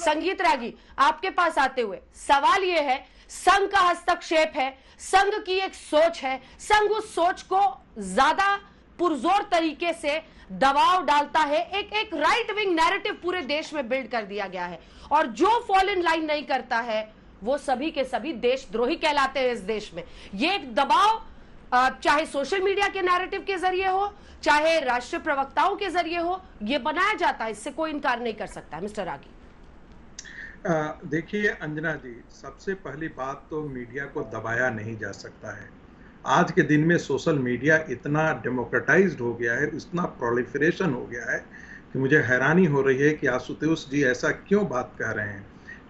संगीत रागी, आपके पास आते हुए सवाल यह है, संघ का हस्तक्षेप है, संघ की एक सोच है, संघ उस सोच को ज्यादा पुरजोर तरीके से दबाव डालता है, एक राइट विंग नैरेटिव पूरे देश में बिल्ड कर दिया गया है, और जो फॉल इन लाइन नहीं करता है वो सभी के सभी देशद्रोही कहलाते हैं इस देश में। ये एक दबाव चाहे सोशल मीडिया के नैरेटिव के जरिए हो, चाहे राष्ट्रीय प्रवक्ताओं के जरिए हो, ये बनाया जाता है, इससे कोई इनकार नहीं कर सकता। मिस्टर रागी, देखिए अंजना जी, सबसे पहली बात तो मीडिया को दबाया नहीं जा सकता है। आज के दिन में सोशल मीडिया इतना डेमोक्रेटाइज्ड हो गया है, इतना प्रोलिफरेशन हो गया है कि मुझे हैरानी हो रही है कि आशुतोष जी ऐसा क्यों बात कह रहे हैं।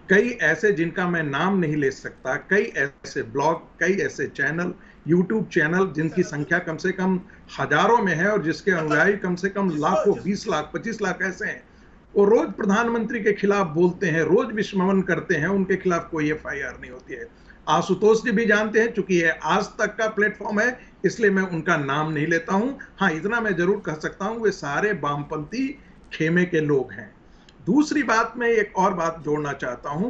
कई ऐसे जिनका मैं नाम नहीं ले सकता, कई ऐसे ब्लॉग, कई ऐसे चैनल, यूट्यूब चैनल जिनकी संख्या कम से कम हजारों में है और जिसके अनुयायी कम से कम लाखों, 20 लाख 25 लाख ऐसे हैं। वो रोज प्रधानमंत्री के खिलाफ बोलते हैं, रोज विस्मरण करते हैं, उनके खिलाफ कोई FIR नहीं होती है। आशुतोष जी भी जानते हैं, चूंकि ये आज तक का प्लेटफॉर्म है इसलिए मैं उनका नाम नहीं लेता हूं। हाँ, इतना मैं जरूर कह सकता हूं, वे सारे वामपंथी खेमे के लोग हैं। दूसरी बात, मैं एक और बात जोड़ना चाहता हूं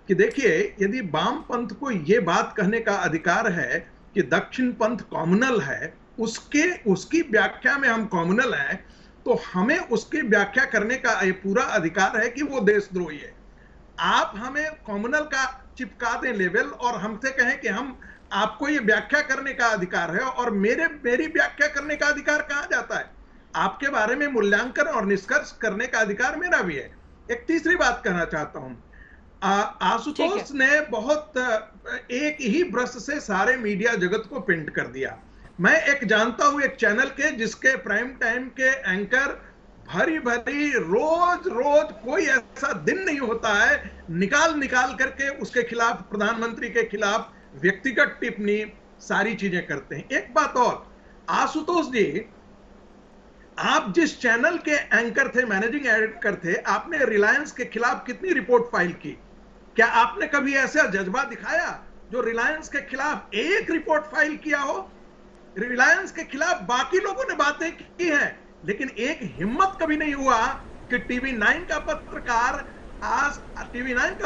कि देखिए, यदि वामपंथ को यह बात कहने का अधिकार है कि दक्षिण पंथ कॉम्युनल है, उसकी व्याख्या में हम कॉम्युनल हैं, तो हमें उसकी व्याख्या करने का ये पूरा अधिकार है कि वो देशद्रोही है। आप हमें कॉम्युनल का चिपका दें लेवल और हमसे कहें कि हम आपको ये व्याख्या करने का अधिकार है, और मेरी व्याख्या करने का अधिकार कहां जाता है? आपके बारे में मूल्यांकन और निष्कर्ष करने का अधिकार मेरा भी है। एक तीसरी बात कहना चाहता हूं, आशुतोष ने बहुत एक ही ब्रश से सारे मीडिया जगत को पेंट कर दिया। मैं एक जानता हूं एक चैनल के जिसके प्राइम टाइम के एंकर भरी भरी रोज कोई ऐसा दिन नहीं होता है निकाल करके उसके खिलाफ, प्रधानमंत्री के खिलाफ व्यक्तिगत टिप्पणी, सारी चीजें करते हैं। एक बात और, आशुतोष जी, आप जिस चैनल के एंकर थे, मैनेजिंग एडिटर थे, आपने रिलायंस के खिलाफ कितनी रिपोर्ट फाइल की? क्या आपने कभी ऐसा जज्बा दिखाया जो रिलायंस के खिलाफ एक रिपोर्ट फाइल किया हो? रिलायंस के खिलाफ बाकी लोगों ने बातें की हैं, लेकिन एक हिम्मत कभी नहीं हुआ कि TV9 का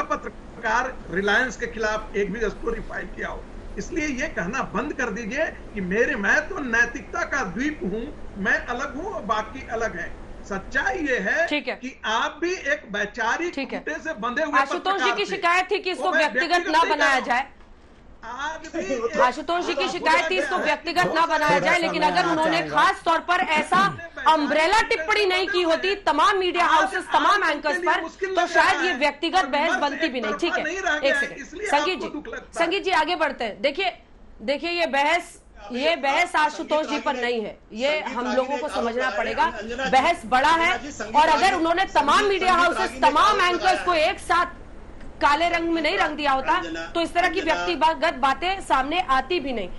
पत्रकार रिलायंस के खिलाफ एक भी स्टोरी फाइल किया हो। इसलिए ये कहना बंद कर दीजिए कि मैं तो नैतिकता का द्वीप हूं, मैं अलग हूं और बाकी अलग हैं। सच्चाई ये है कि आप भी एक वैचारिक खूंटे से बंधे हुए आशुतोष जी की शिकायत थी कि इसको व्यक्तिगत ना बनाया जाए। आशुतोष जी की शिकायत थी इसको व्यक्तिगत ना बनाया जाए, लेकिन अगर उन्होंने खास तौर पर ऐसा अम्ब्रेला टिप्पणी नहीं की होती तमाम मीडिया हाउसेस, तमाम एंकर्स पर, तो शायद ये व्यक्तिगत बहस बनती भी नहीं। ठीक है, एक सेकंड संगीत जी आगे बढ़ते हैं। देखिए ये बहस आशुतोष जी पर नहीं है, ये हम लोगों को समझना पड़ेगा। बहस बड़ा है, और अगर उन्होंने तमाम मीडिया हाउसेस, तमाम एंकर्स को एक साथ काले रंग में नहीं रंग दिया होता तो इस तरह की व्यक्तिगत बातें सामने आती भी नहीं।